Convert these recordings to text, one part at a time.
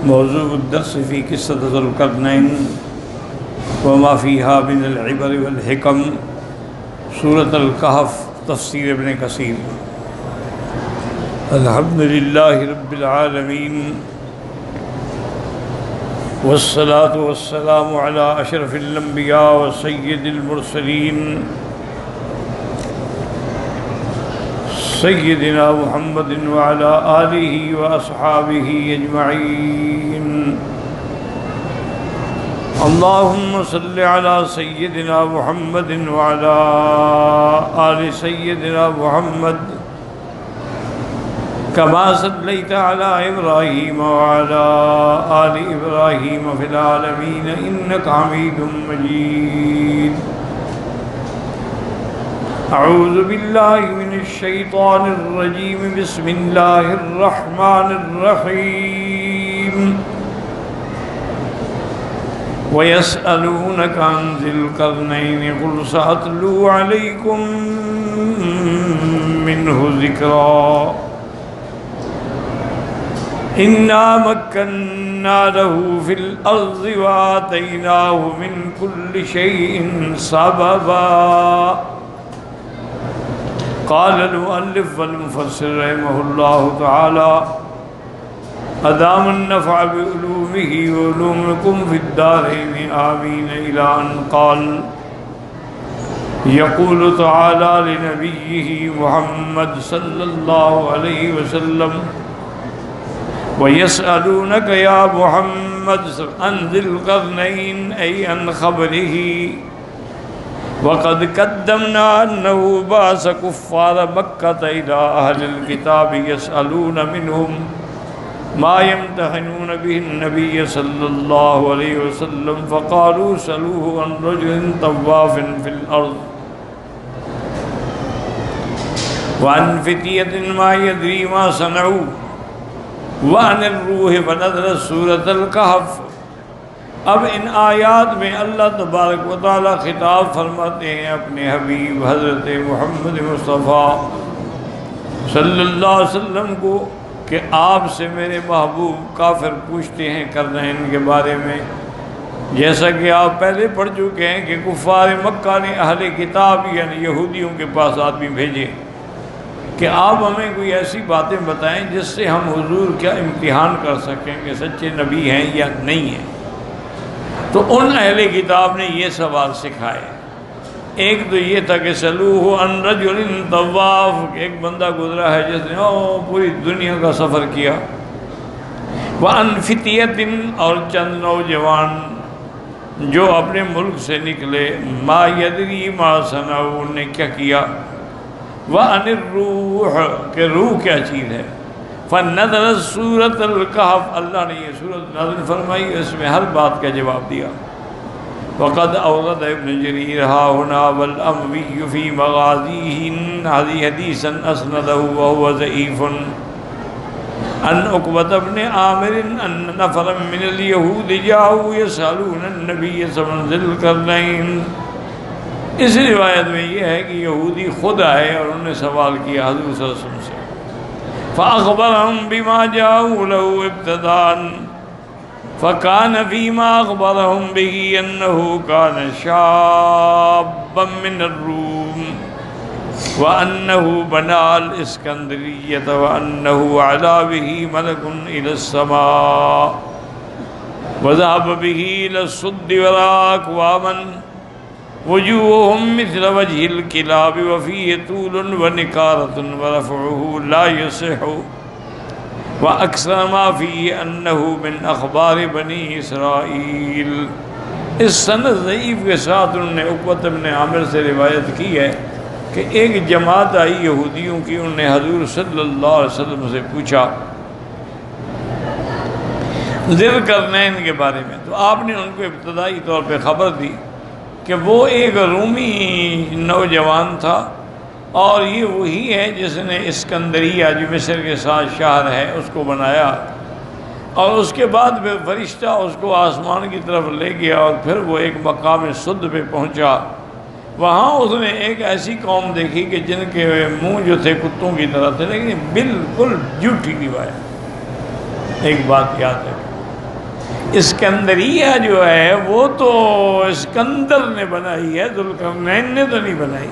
موضوع الدرس في قصة ذو القرنين وما فيها من العبر والحکم، سورة الکہف، تفسیر ابن کثیر۔ الحمد للہ رب العالمین والصلاة والسلام على اشرف الانبیاء وسید المرسلین سیدنا محمد وعلى آلہ واصحابہ اجمعین۔ اللہم صل علی سیدنا محمد وعلى آل سیدنا محمد کما صلیت علی ابراہیم وعلى آل ابراہیم فی العالمین انک حمید مجید۔ اعوذ باللہ من الشیطان الرجیم، بسم اللہ الرحمن الرحیم۔ وَيَسْأَلُونَكَ عَنْ ذِي الْقَرْنَيْنِ قُلْ سَأَتْلُو عَلَيْكُمْ مِنْهُ ذِكْرًا إِنَّا مَكَّنَّا لَهُ فِي الْأَرْضِ وَآتَيْنَاهُ مِنْ كُلِّ شَيْءٍ سَبَبًا۔ قال المؤلف والمفسر رحمه الله تعالى أدام النفع بعلومه وعلومكم في الدارين آمين، إلى أن قال يقول تعالى لنبيه محمد صلى الله عليه وسلم ويسألونك يا محمد عن ذي القرنين، أي عن خبره، وقد قدمنا أنه بعث كفار مكة إلى أهل الكتاب يسألون منهم ما يمتحنون به النبي صلى الله عليه وسلم، فقالوا سألوه عن رجل طواف في الأرض وعن فتية ما يدري ما صنعوا وعن الروح، فنزلت سورة الکہف۔ اب ان آیات میں اللہ تبارک و تعالی خطاب فرماتے ہیں اپنے حبیب حضرت محمد مصطفیٰ صلی اللہ علیہ وسلم کو کہ آپ سے میرے محبوب کافر پوچھتے ہیں قرنین کے بارے میں، جیسا کہ آپ پہلے پڑھ چکے ہیں کہ کفار مکہ نے اہل کتاب یعنی یہودیوں کے پاس آدمی بھیجے کہ آپ ہمیں کوئی ایسی باتیں بتائیں جس سے ہم حضور کیا امتحان کر سکیں کہ سچے نبی ہیں یا نہیں ہیں۔ تو ان اہل کتاب نے یہ سوال سکھائے۔ ایک تو یہ تھا کہ سلوہ عن رجل طواف، ایک بندہ گزرا ہے جس نے پوری دنیا کا سفر کیا، وعن فتیۃ، اور چند نوجوان جو اپنے ملک سے نکلے، ما یدری ما صنعوا، انہوں نے کیا کیا، وعن الروح، کہ روح کیا چیز ہے۔ فنزلت سورة الکہف، اللہ نے یہ سورت نازل فرمائی، اس میں ہر بات کا جواب دیا۔ وقد اورد ابن جریر ها هنا والاموی فی مغازیہ حدیثا اسندہ وهو ضعیف عن عقبۃ بن عامر ان نفرا من اليہود جاءوا يسألون النبي صلی اللہ علیہ وسلم ذی القرنین۔ اس روایت میں یہ ہے کہ یہودی خود آئے اور انہوں نے سوال کیا حضور صلی اللہ علیہ وسلم سے، فأخبرهم بما جاءوا له ابتداء، فكان فيما أخبرهم به أنه كان شابا من الروم، وأنه بنى الإسكندرية، وأنه علا به ملك إلى السماء، وذهب به إلى الصد وراء أكواما وجوههم مثل وجه الكلاب، وفيه طول ونكارة ورفعه لا يصح، وأكثر ما فيه أنه من أخبار بني إسرائيل۔ اس سند ضعیف کے ساتھ انہوں نے عقبۃ بن عامر سے روایت کی ہے کہ ایک جماعت آئی یہودیوں کی، انہوں نے حضور صلی اللہ علیہ وسلم سے پوچھا ذی القرنین کے بارے میں، تو آپ نے ان کو ابتدائی طور پہ خبر دی کہ وہ ایک رومی نوجوان تھا، اور یہ وہی ہے جس نے اسکندریہ جو مصر کے ساتھ شہر ہے اس کو بنایا، اور اس کے بعد پھر فرشتہ اس کو آسمان کی طرف لے گیا، اور پھر وہ ایک مقام صد پہ پہنچا، وہاں اس نے ایک ایسی قوم دیکھی کہ جن کے منہ جو تھے کتوں کی طرح تھے، لیکن بالکل جھوٹی روایت، ایک بات یاد رکھیں، اسکندریہ جو ہے وہ تو اسکندر نے بنائی ہے، ذوالقرنین نے تو نہیں بنائی۔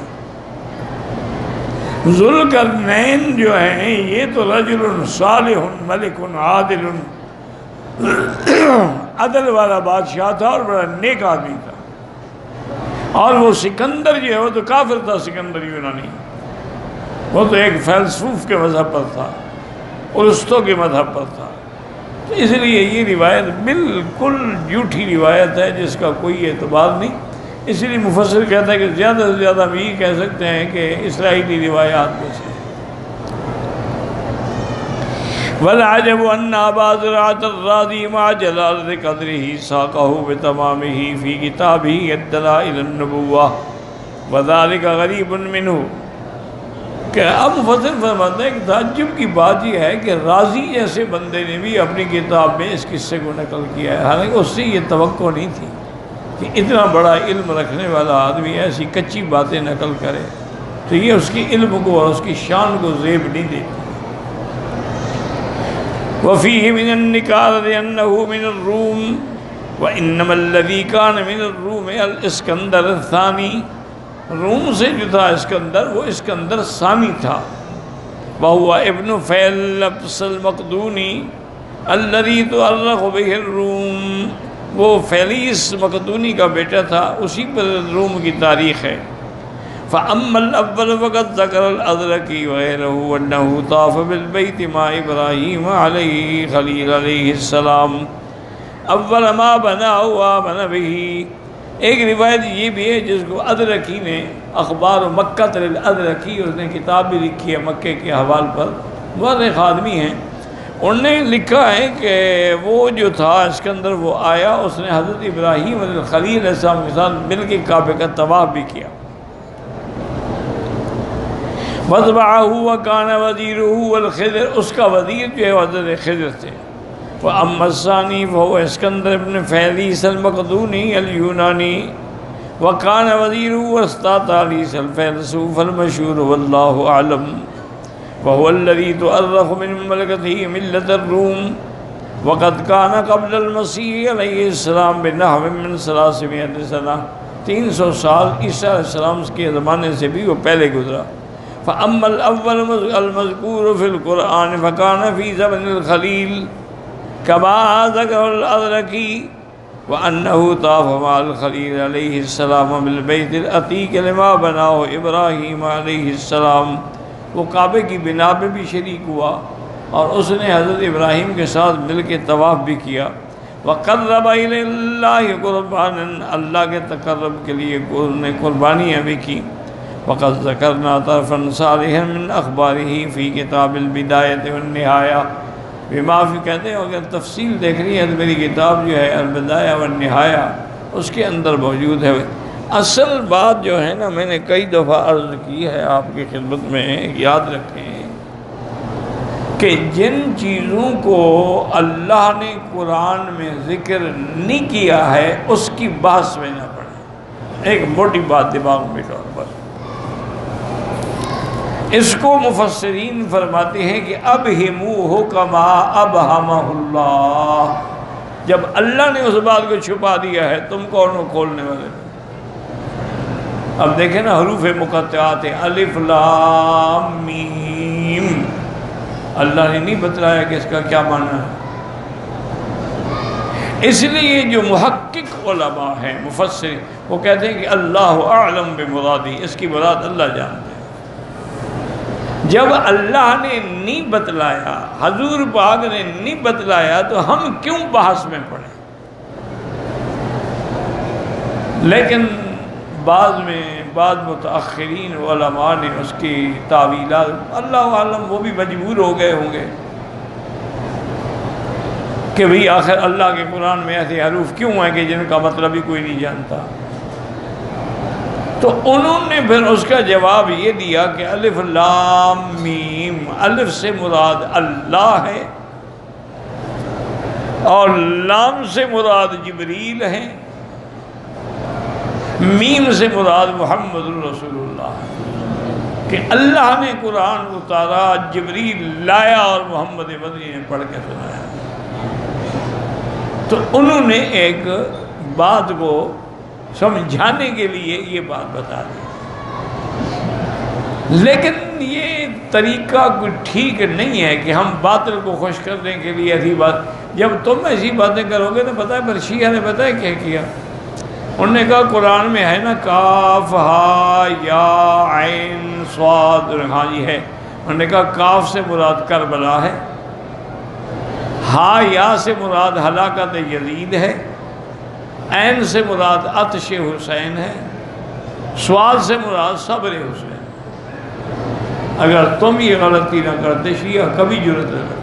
ذوالقرنین جو ہیں یہ تو رجل صالح ملک عادل، عدل والا بادشاہ تھا اور بڑا نیک آدمی تھا، اور وہ سکندر جو ہے وہ تو کافر تھا، سکندر یونانی، وہ تو ایک فیلسوف کے مذہب پر تھا، ارسطو کے مذہب پر تھا۔ تو اس لیے یہ روایت بالکل جھوٹی روایت ہے جس کا کوئی اعتبار نہیں۔ اسی لیے مفسر کہتا ہے کہ زیادہ سے زیادہ ہم یہ کہہ سکتے ہیں کہ اسرائیلی روایات میں سے۔ وَالْعَجَبُ أَنَّ أَبَا زُرْعَةَ الرَّازِي مَعَ جَلَالَةِ قَدْرِهِ سَاقَهُ بِتَمَامِهِ فِي كِتَابِهِ الدَّلَائِلُ النُّبُوَّةِ وَذَلِكَ غَرِيبٌ مِّنْهُ، کہ اب مفسر فرماتے ہیں کہ تعجب کی بات یہ ہے کہ رازی جیسے بندے نے بھی اپنی کتاب میں اس قصے کو نقل کیا ہے، حالانکہ اس سے یہ توقع نہیں تھی کہ اتنا بڑا علم رکھنے والا آدمی ایسی کچی باتیں نقل کرے، تو یہ اس کی علم کو اور اس کی شان کو زیب نہیں دیتی۔ وَفِيهِ مِنَ النِّكَارَةِ أَنَّهُ مِنَ الرُّومِ وَإِنَّمَا الَّذِي كَانَ مِنَ الرُّومِ الْإِسْكَنْدَرُ الثَّانِي، روم سے جو تھا اسکندر وہ اسکندر ثانی تھا، وَهُوَ ابن فیلپس المقدونی الذي تؤرخ به الروم، وہ فیلیس مقدونی کا بیٹا تھا، اسی پر روم کی تاریخ ہے۔ فَأَمَّا الْأَوَّلُ فَقَدْ ذَكَرَ الْأَزْرَقِي وَغَيْرُهُ أَنَّهُ طَافَ بِالْبَيْتِ مع إبراہیم علیہ خلیل علیہ السلام اول ما بنا وآمن به۔ ایک روایت یہ بھی ہے جس کو ازرقی نے اخبار مکہ الازرقی، اس نے کتاب بھی لکھی ہے مکے کے حوال پر، مورخ آدمی ہیں، انہوں نے لکھا ہے کہ وہ جو تھا اسکندر وہ آیا، اس نے حضرت ابراہیم علیہ خلیل علیہ السلام کے ساتھ مل کے کعبے کا طواف بھی کیا۔ وَاتْبَعَهُ وَكَانَ وَزِيرُهُ الْخِضْرُ، اس کا وزیر جو ہے حضرت خضر تھے۔ وَأَمَّا الثَّانِي فَهُوَ اسکندر بن فیلیس المقدونی اليونانی وَكَانَ وَزِيرُهُ اسْتَاطَالیس الفیلسوف المشہور واللہ اعلم، وَهُوَ الَّذِي تُؤَرَّخُ مِنْ مَمْلَكَتِهِ مِلَّةَ الروم، وَقَدْ كَانَ قَبْلَ الْمَسِيحِ علیہ السلام بِنَحْوٍ مِّن 300 سنہ، 300 سال عیسیٰ علیہ السلام کے زمانے سے بھی وہ پہلے گزرا۔ فَأَمَّا الْأَوَّلُ الْمَذْكُورُ فِي الْقُرْآنِ فَكَانَ فِي زَمَنِ الْخَلِيلِ كَمَا ذَكَرَ الْأَزْرَقِي وَأَنَّهُ طَافَ مَعَ الْخَلِيلِ علیہ السلام بِالْبَيْتِ الْعَتِيقِ لِمَا بَنَاهُ إِبْرَاهِيمَ علیہ السلام، وہ کعبے کی بنا میں بھی شریک ہوا اور اس نے حضرت ابراہیم کے ساتھ مل کے طواف بھی کیا۔ وَقَرَّبَ إِلَى اللَّهِ قُرْبَانًا، اللہ کے تقرب کے لیے اس نے قربانیاں بھی کی۔ وَقَدْ ذَكَرْنَا طَرْفًا صَالِحًا مِّنْ أَخْبَارِهِ فِي كِتَابِ الْبِدَايَةِ وَالنِّهَايَةِ، بما فی کہتے ہیں اگر تفصیل دیکھنی ہے تو میری کتاب جو ہے البدایہ والنہایہ اس کے اندر موجود ہے۔ اصل بات جو ہے نا، میں نے کئی دفعہ عرض کی ہے آپ کی خدمت میں، یاد رکھیں کہ جن چیزوں کو اللہ نے قرآن میں ذکر نہیں کیا ہے اس کی بحث میں نہ پڑھیں۔ ایک موٹی بات دماغ میں ڈالو بس۔ اس کو مفسرین فرماتے ہیں کہ ابہموہ کما ابہمہ اللہ، جب اللہ نے اس بات کو چھپا دیا ہے تم کون ہو کھولنے والے؟ اب دیکھیں نا حروف مقطعات ہیں، الف لام میم، اللہ نے نہیں بتلایا کہ اس کا کیا معنی ہے۔ اس لیے جو محقق علماء ہیں مفسر، وہ کہتے ہیں کہ اللہ اعلم بمرادی، اس کی مراد اللہ جانتے ہیں۔ جب اللہ نے نہیں بتلایا، حضور پاک نے نہیں بتلایا، تو ہم کیوں بحث میں پڑیں؟ لیکن بعض متاخرین علماء نے اس کی تعویلات، اللہ عالم وہ بھی مجبور ہو گئے ہوں گے کہ بھئی آخر اللہ کے قرآن میں ایسے حروف کیوں ہیں کہ جن کا مطلب ہی کوئی نہیں جانتا۔ تو انہوں نے پھر اس کا جواب یہ دیا کہ الف لام میم، الف سے مراد اللہ ہے اور لام سے مراد جبریل ہے، میم سے مراد محمد رسول اللہ، کہ اللہ نے قرآن اتارا، جبریل لایا اور محمد مدنی نے پڑھ کے سنایا۔ تو انہوں نے ایک بات کو سمجھانے کے لیے یہ بات بتا دی، لیکن یہ طریقہ کوئی ٹھیک نہیں ہے کہ ہم باطل کو خوش کرنے کے لیے ایسی بات، جب تم ایسی باتیں کرو گے تو پتہ ہے پر شیعہ نے پتہ ہے کیا کیا، انہوں نے کہا قرآن میں ہے نا کاف ہا یا عین صاد، ہاں جی ہے، انہوں نے کہا کاف سے مراد کربلا ہے، ہا یا سے مراد ہلاکت یزید ہے، عین سے مراد عطش حسین ہے، صاد سے مراد صبر حسین۔ اگر تم یہ غلطی نہ کرتے شیعہ کبھی جرت نہ کرتے،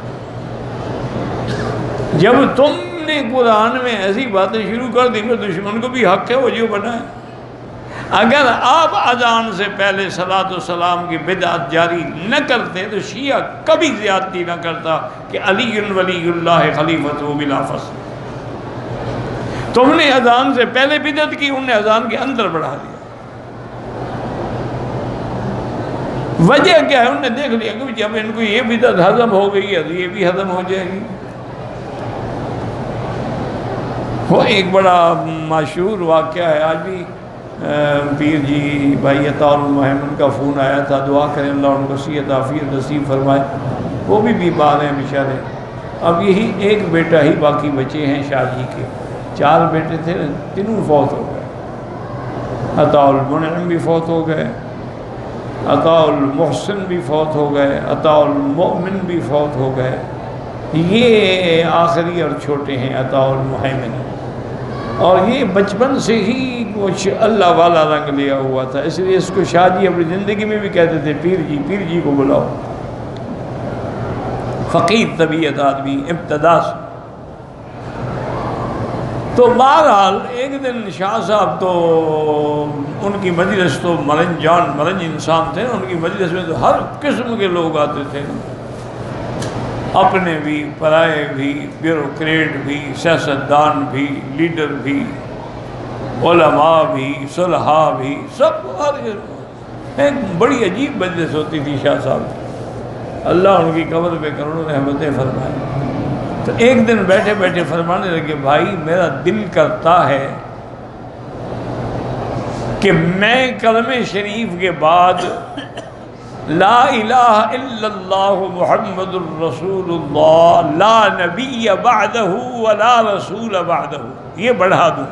جب تم نے قرآن میں ایسی باتیں شروع کر دی، دشمن کو بھی حق ہے وہ جو بنائے۔ اگر آپ اذان سے پہلے صلاۃ و سلام کی بدعت جاری نہ کرتے تو شیعہ کبھی زیادتی نہ کرتا کہ علی ولی اللہ خلیفۃ بلا فصل۔ تم نے اذان سے پہلے بدعت کی، انہوں نے اذان کے اندر بڑھا دیا۔ وجہ کیا ہے؟ انہوں نے دیکھ لیا کہ جب ان کو یہ بدعت ہضم ہو گئی ہے تو یہ بھی ہضم ہو جائے گی۔ وہ ایک بڑا مشہور واقعہ ہے، آج بھی پیر جی بھائی عطاء المحمن کا فون آیا تھا، دعا کریں اللہ ان کو صحت عافیت نصیب فرمائے، وہ بھی بیمار ہیں بیچارے، اب یہی ایک بیٹا ہی باقی بچے ہیں شاہ جی کے، 4 بیٹے تھے، تینوں فوت ہو گئے، عطاء المنعم بھی فوت ہو گئے، عطاء المحسن بھی فوت ہو گئے، عطاء المؤمن بھی فوت ہو گئے، یہ آخری اور چھوٹے ہیں عطاء المحمن، اور یہ بچپن سے ہی کچھ اللہ والا رنگ لیا ہوا تھا، اس لیے اس کو شاہ جی اپنی زندگی میں بھی کہتے تھے پیر جی کو بلاؤ، فقیر طبیعت آدمی ابتدا سے۔ تو بہرحال ایک دن شاہ صاحب تو ان کی مجلس تو مرنج انسان تھے، ان کی مجلس میں تو ہر قسم کے لوگ آتے تھے، اپنے بھی پرائے بھی، بیوروکریٹ بھی، سیاستدان بھی، لیڈر بھی، علماء بھی، صلحاء بھی، سب ایک بڑی عجیب مجلس ہوتی تھی شاہ صاحب، اللہ ان کی قبر پہ کروڑوں رحمتیں فرمائے۔ تو ایک دن بیٹھے بیٹھے فرمانے لگے، بھائی میرا دل کرتا ہے کہ میں کلمہ شریف کے بعد لا الہ الا اللہ محمد الرسول اللہ لا نبی بعدہ ولا رسول بعدہ یہ بڑھا دوں،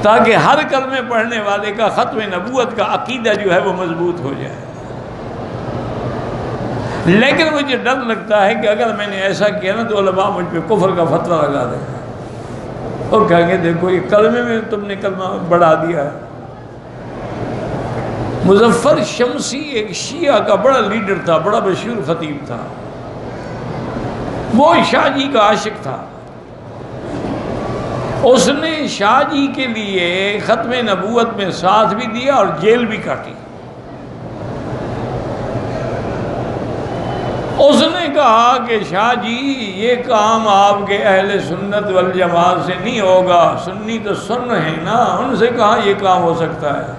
تاکہ ہر کلمے پڑھنے والے کا ختم نبوت کا عقیدہ جو ہے وہ مضبوط ہو جائے۔ لیکن مجھے ڈر لگتا ہے کہ اگر میں نے ایسا کیا نا تو علماء مجھ پہ کفر کا فتویٰ لگا دیں گے اور کہیں گے دیکھو یہ کلمے میں تم نے کلمہ بڑھا دیا ہے۔ مظفر شمسی ایک شیعہ کا بڑا لیڈر تھا، بڑا مشہور خطیب تھا، وہ شاہ جی کا عاشق تھا، اس نے شاہ جی کے لیے ختم نبوت میں ساتھ بھی دیا اور جیل بھی کاٹی۔ اس نے کہا کہ شاہ جی یہ کام آپ کے اہل سنت والجماعت سے نہیں ہوگا، سنی تو سن ہیں نا، ان سے کہاں یہ کام ہو سکتا ہے،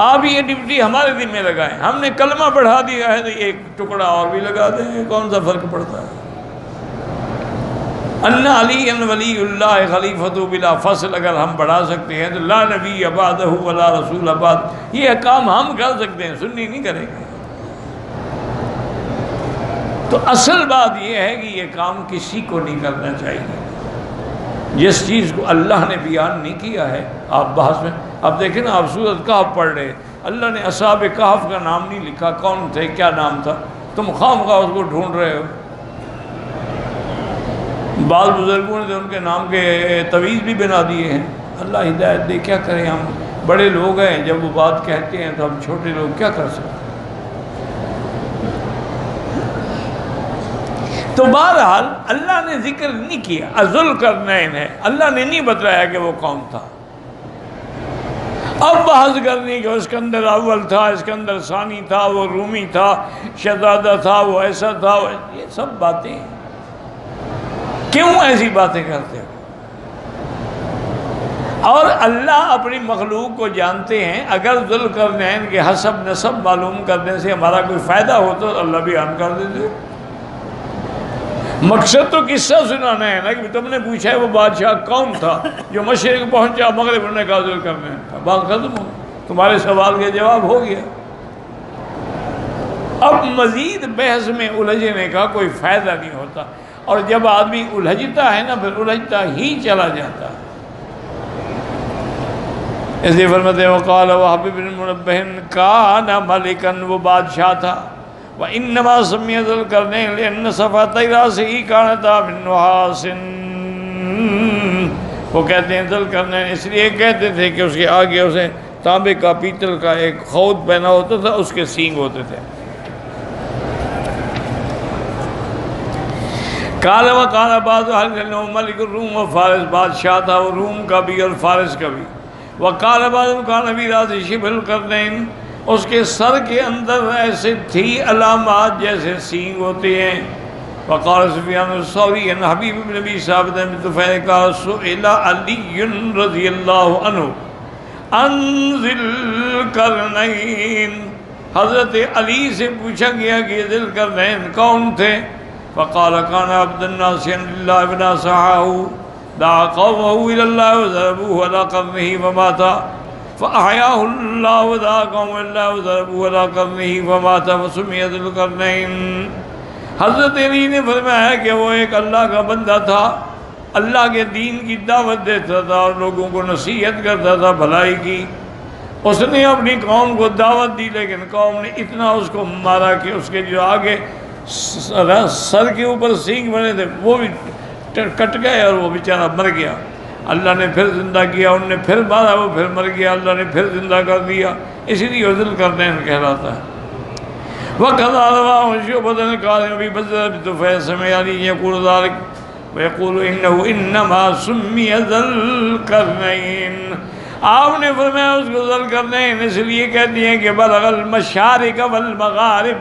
آپ یہ ڈیوٹی ہمارے ذمہ لگائیں، ہم نے کلمہ بڑھا دیا ہے تو ایک ٹکڑا اور بھی لگا دیں، کون سا فرق پڑتا ہے۔ ان علی ولی اللہ خلیفۃ بلا فصل اگر ہم بڑھا سکتے ہیں تو لا نبی بعدہ ولا رسول بعد یہ کام ہم کر سکتے ہیں، سنی نہیں کریں گے۔ تو اصل بات یہ ہے کہ یہ کام کسی کو نہیں کرنا چاہیے، جس چیز کو اللہ نے بیان نہیں کیا ہے آپ بحث میں، اب دیکھیں نا آپ سورۃ کہف پڑھ رہے، اللہ نے اصحاب کہف کا نام نہیں لکھا، کون تھے کیا نام تھا، تم خواہ اس کو ڈھونڈ رہے ہو۔ بعض بزرگوں نے ان کے نام کے تویز بھی بنا دیے ہیں، اللہ ہدایت دے، کیا کریں، ہم بڑے لوگ ہیں، جب وہ بات کہتے ہیں تو ہم چھوٹے لوگ کیا کر سکتے ہیں۔ تو بہرحال اللہ نے ذکر نہیں کیا، ذوالقرنین ہے، اللہ نے نہیں بتایا کہ وہ کون تھا۔ اب بحث کرنی کہ اسکندر اول تھا، اسکندر ثانی تھا، وہ رومی تھا، شہزادہ تھا، وہ ایسا تھا، یہ سب باتیں کیوں ایسی باتیں کرتے ہو؟ اور اللہ اپنی مخلوق کو جانتے ہیں، اگر ذوالقرنین کے حسب نسب معلوم کرنے سے ہمارا کوئی فائدہ ہو تو اللہ بیان کر دیتے، مقصد تو قصہ سنانا ہے نا کہ تم نے پوچھا ہے وہ بادشاہ کون تھا جو مشرق پہنچا مغرب نے کہا ذل کرنے کا، بات ختم ہو، تمہارے سوال کا جواب ہو گیا۔ اب مزید بحث میں الجھنے کا کوئی فائدہ نہیں ہوتا، اور جب آدمی الجھتا ہے نا پھر الجھتا ہی چلا جاتا ہے۔ اس لیے فرماتے ہیں وقال وهب بن منبہ کان ملکا، وہ بادشاہ تھا، وانما سمي ذو القرنين لان صفاتي راسه كانتا من نحاس، وہ کہتے ہیں ذو القرنین اس لیے کہتے تھے کہ اس کے آگے اسے تانبے کا پیتل کا ایک خود پہنا ہوتا تھا، اس کے سینگ ہوتے تھے۔ قال وقال بعض اهل العلم ملك الروم و فارس، بادشاہ تھا وہ روم کا بھی اور فارس کا بھی۔ وقال بعض كان في راسه شبه القرنين، اس کے سر کے اندر ایسے تھی علامات جیسے سینگ ہوتے ہیں۔ وقال سفیان الثوری عن حبیب بن ابی ثابت بن طفیل قال سئل علی رضی اللہ عنہ عن ذی القرنین، حضرت علی سے پوچھا گیا کہ ذی القرنین کون تھے؟ فقال كان عبد الناس لله فناصحه دعا قومه الى الله وضربوه على قرنه فمات فأحياه الله ودعا قومه الى الله وضربوه على قرنه فمات فسمي ذو القرنين۔ حضرت علی نے فرمایا کہ وہ ایک اللہ کا بندہ تھا، اللہ کے دین کی دعوت دیتا تھا اور لوگوں کو نصیحت کرتا تھا بھلائی کی۔ اس نے اپنی قوم کو دعوت دی لیکن قوم نے اتنا اس کو مارا کہ اس کے جو آگے سر کے اوپر سینگ بنے تھے وہ بھی کٹ گئے اور وہ بیچارہ مر گیا۔ اللہ نے پھر زندہ کیا، ان نے پھر مارا، وہ پھر مر گیا، اللہ نے پھر زندہ کر دیا، اسی لیے ذو القرنین کہلاتا ہے۔ وَقَضَى رَوَاهُ شُعْبَةٌ قَالَ أَبِي بَزَّرَ بِنْ طُفَيْلٍ سَمِعَ عَلِيًّا يَقُولُ ذَلِكَ وَيَقُولُ إِنَّهُ إِنَّمَا سُمِّيَ ذُو الْقَرْنَيْنِ۔ آپ نے فرمایا اس کو ذو القرنین اس لیے کہتے ہیں کہ بلغ المشارق والمغارب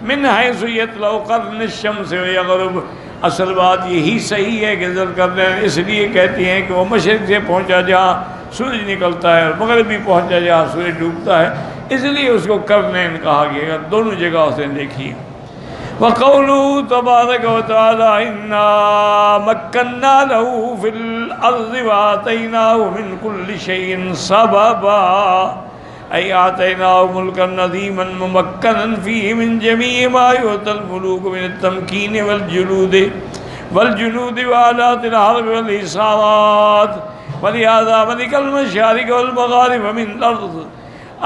من حیث یطلع قرن الشمس ویغرب۔ اصل بات یہی صحیح ہے کہ ذو القرنین اس لیے کہتے ہیں کہ وہ مشرق سے پہنچا جہاں سورج نکلتا ہے اور مغرب بھی پہنچا جہاں سورج ڈوبتا ہے، اس لیے اس کو قرنین کہا گیا، دونوں جگہ سے دیکھیے۔ وَقَوْلُهُ تَبَارَكَ وَتَعَالَى إِنَّا مَكَّنَّا لَهُ فِي الْأَرْضِ وَآتَيْنَاهُ مِنْ كُلِّ شَيْءٍ سَبَبًا، أي آتيناه ملكا عظيما ممكنا فيه من جميع ما يؤتى الملوك من التمكين والجنود وآلات الحرب والإصابات ولهذا ملك المشارق والمغارب من الأرض۔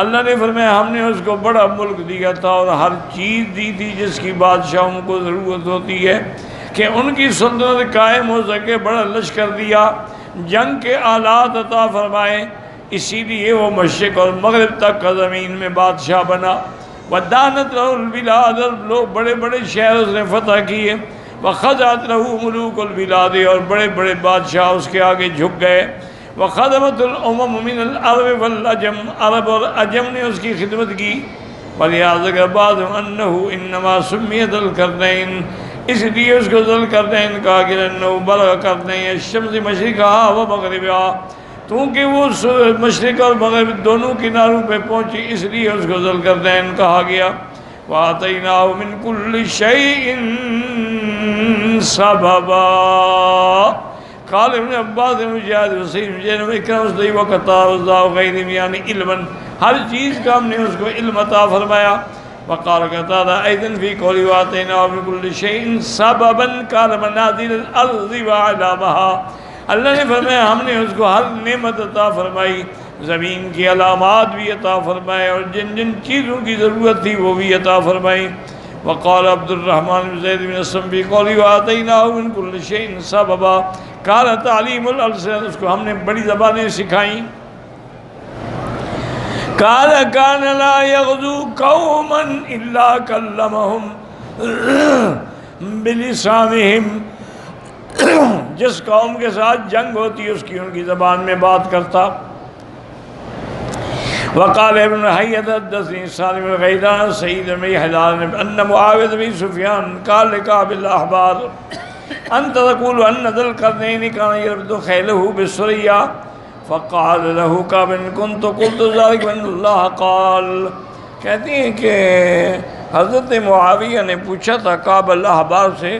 اللہ نے فرمایا ہم نے اس کو بڑا ملک دیا تھا اور ہر چیز دی تھی جس کی بادشاہوں کو ضرورت ہوتی ہے کہ ان کی سلطنت قائم ہو سکے، بڑا لشکر دیا، جنگ کے آلات عطا فرمائے، اسی لیے وہ مشرق اور مغرب تک کا زمین میں بادشاہ بنا۔ وَدَانَتْ لَهُ الْبِلَادُ، لوگ بڑے بڑے شہر اس نے فتح کیے۔ وَخَضَعَتْ لَهُ مُلُوكُ الْبِلَادِ، اور بڑے بڑے بادشاہ اس کے آگے جھک گئے۔ وَخَدَمَتْ الْأُمَمُ مِنَ الْعَرَبِ وَالْعَجَمِ، عرب اور عجم نے اس کی خدمت کی۔ وَلِهَذَا بَعْضُهُمْ أَنَّهُ إِنَّمَا سُمِّيَ ذُو الْقَرْنَيْنِ، اس لیے اس کو ذو القرنین کہا کہ لأنه بلغ قرني الشمس مشرقها ومغربها، کیونکہ وہ مشرق اور مغرب دونوں کناروں پہ پہنچی، اس لیے اس کو ذو القرنین کہا گیا۔ وَآتَيْنَاهُ مِنْ كُلِّ شَيْءٍ سَبَبًا۔ قال ابن عباس مجاہد وسعید مجاہد اکرم صدی وقتار وزاو غیر یعنی علما، ہر چیز کا ہم نے اس کو علم عطا فرمایا۔ وقال قتادہ ایضا فی قولی وآتَيْنَاهُ مِنْ كُلِّ شَيْءٍ سَبَبًا قال منازل الارض وعلامها، اللہ نے فرمایا ہم نے اس کو ہر نعمت عطا فرمائی، زمین کی علامات بھی عطا فرمائے اور جن جن چیزوں کی ضرورت تھی وہ بھی عطا فرمائی۔ وقال عبد الرحمن بن زید بن اسلم فی قولی وآتَيْنَاهُ مِنْ كُلِّ شَيْءٍ سَبَبًا قال تعلیم الالسنۃ، اس کو ہم نے بڑی زبانیں سکھائیں۔ قال كان لا يغزو قوما الا كلمهم بلسانهم، جس قوم کے ساتھ جنگ ہوتی اس کی ان کی زبان میں بات کرتا۔ وقال ابن حیۃ حدثني سالم بن غیلان سعید بن حلال ان معاویہ بن سفیان قال لكعب الاحبار انت تقول ان ذا القرنين كان يربط خيله بالسريا، فقال له كعب كنت قلت ذلك وان الله قال، کہتے ہیں کہ حضرت معاویہ نے پوچھا تھا کعب الاحبار سے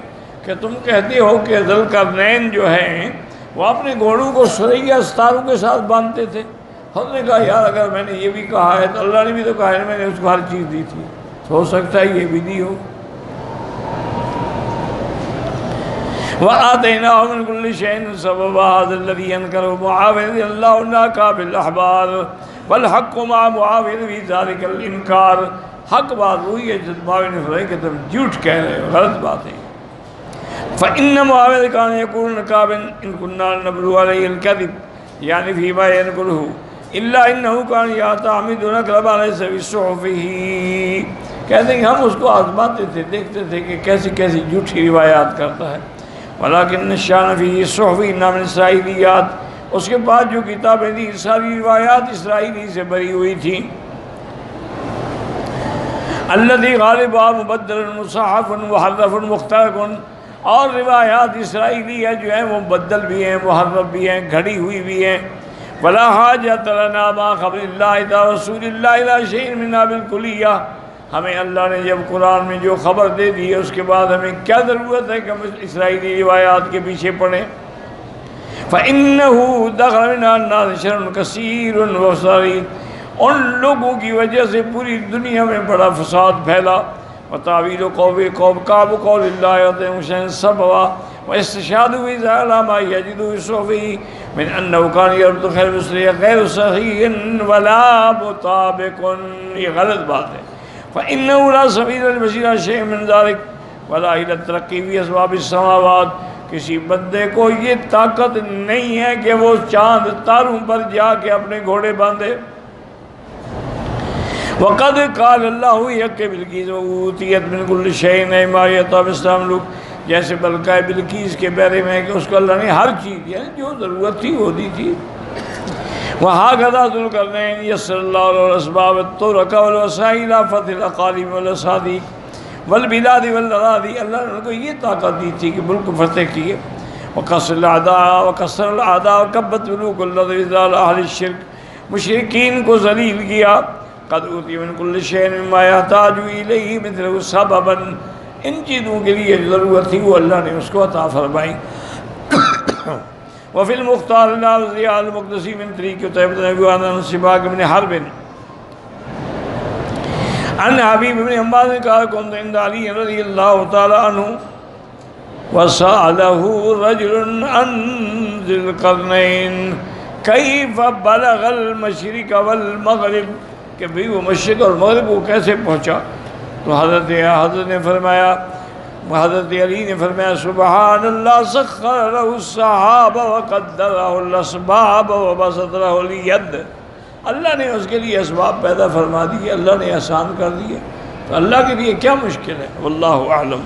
کہ تم کہتے ہو کہ ذوالقرنین جو ہیں وہ اپنے گھوڑوں کو سریا ستاروں کے ساتھ باندھتے تھے۔ حضرت نے کہا یار اگر میں نے یہ بھی کہا ہے تو اللہ نے بھی تو کہا ہے میں نے اس کو ہر چیز دی تھی، ہو سکتا ہے یہ بھی دی ہو۔ وَآتَيْنَاهُ مِن كُلِّ شَيْءٍ سَبَبًا هَذَا الَّذِي يَنْكَرُ مُعَاوِيَةَ رَضِيَ اللَّهُ عَنْهُ كَابِ الْأَحْبَارِ وَالْحَقُّ مَعَ مُعَاوِيَةَ فِي ذَلِكَ الْإِنْكَارِ۔ حق بات وہی ہے جب معاویہ نے فرمایا کہ تم جھوٹ کہہ رہے ہو، غلط بات ہے۔ فَإِنَّ مُعَاوِيَةَ كَانَ يَقُولُ كَابٍ إِن كُنَّا نَبْلُغُ عَلَيْهِ الْكَذِبَ یعنی فِيمَا يَنْقُلُهُ إِلَّا إِنَّهُ كَانَ يَعْتَمِدُ نَقْلَ مَا لَيْسَ فِي صُحُفِهِ، کہتے ہیں ہم اس کو آزماتے تھے، دیکھتے تھے کہ کیسی کیسی جھوٹی روایات کرتا ہے۔ ولیکن الشان فی صحفی نام اسرائیلیات، اس کے بعد جو کتابیں تھیں ساری روایات اسرائیلی سے بری ہوئی تھیں۔ الذی غالبا مبدل مصحف محرف مختلف، اور روایات اسرائیلی ہے جو ہیں وہ مبدل بھی ہیں، محرف بھی ہیں، گھڑی ہوئی بھی ہیں۔ ولا حاجۃ لنا ما خبر اللہ رسول اللہ الی شیء منها بالکلیہ، ہمیں اللہ نے جب قرآن میں جو خبر دے دی ہے اس کے بعد ہمیں کیا ضرورت ہے کہ ہم اسرائیلی روایات کے پیچھے پڑیں۔ فَإِنَّهُ دَخَلَ مِنْهَا النَّاسِ شَرٌّ كَثِيرٌ وَفَسَادٌ، ان لوگوں کی وجہ سے پوری دنیا میں بڑا فساد پھیلا۔ وَتَعْوِيلُ قَوْلِ كَعْبُ قَوْلِ اللَّهِ وَتَيْمُشَيْنِ سَبَوَا وَإِسْتِشْهَادُ فِي عَلَى مَا يَجِدُ فِي صُحُفِهِ مِنْ أَنَّهُ كَانَ يَرْبُطُ خَيْرَ الرُّسُلِ غَيْرُ صَحِيحٍ وَلَا مُطَابِقٌ، یہ غلط بات ہے۔ فَإِنَّهُ لَا سَبِيلَ لِبَشَرٍ شَيْءٍ مِنْ ذَلِكَ وَلَا إِلَى التَّرَقِّي فِي أَسْبَابِ السَّمَاوَاتِ، کسی بندے کو یہ طاقت نہیں ہے کہ وہ چاند تاروں پر جا کے اپنے گھوڑے باندھے۔ وَقَدْ قَالَ اللَّهُ يَكَّ بِلْقِيسَ وَأُوتِيَتْ مِنْ كُلِّ شَيْءٍ مَا يَطَابِ السَّلَامُ، جیسے بلقیہ بلقیس کے بارے میں کہ اس کو اللہ نے ہر چیز یعنی جو ضرورت تھی وہ دی تھی۔ وَهَكَذَا ذُوالْقَرْنَيْنِ يَسَّرَ اللَّهُ لَهُ الْأَسْبَابَ الطُّرَقَ وَالْوَسَائِلَ فَتْحِ الْأَقَالِيمِ وَالْأَصَادِقِ وَالْبِلَادِ وَالْأَرَاضِي، اللہ نے ان کو یہ طاقت دی تھی کہ ملک فتح کیے۔ وَقَصَّرَ الْأَعْدَاءَ وَكَبَّتْ مُلُوكُ الْأَرْضِ وَزَالَ أَهْلِ الشِّرْكِ، مشرکین کو ذلیل کیا۔ قَدْ أُوتِيَ مِنْ كُلِّ شَيْءٍ مِّمَّا يَحْتَاجُ إِلَيْهِ مِثْلُهُ سَبَبًا، ان چیزوں کے لیے ضرورت تھی وہ اللہ نے اس کو عطا فرمائی۔ وفي المختار الناظري المقدسي من طريق قتيبة بن أبي عن سباق بن حرب عن حبيب بن حماد قال كنت عند علي رضي الله تعالى عنه وسأله رجل عن ذي القرنين كيف بلغ المشرق والمغرب، کہ بھی وہ مشرق اور مغرب کو کیسے پہنچا؟ تو حضرت نے فرمایا، حضرت علی نے فرمایا سبحان اللہ سخر لہ السحاب وقدر لہ الاسباب وبسط لہ الید، اللہ نے اس کے لیے اسباب پیدا فرما دیے، اللہ نے آسان کر دیے، تو اللہ کے لیے کیا مشکل ہے؟ واللہ اعلم۔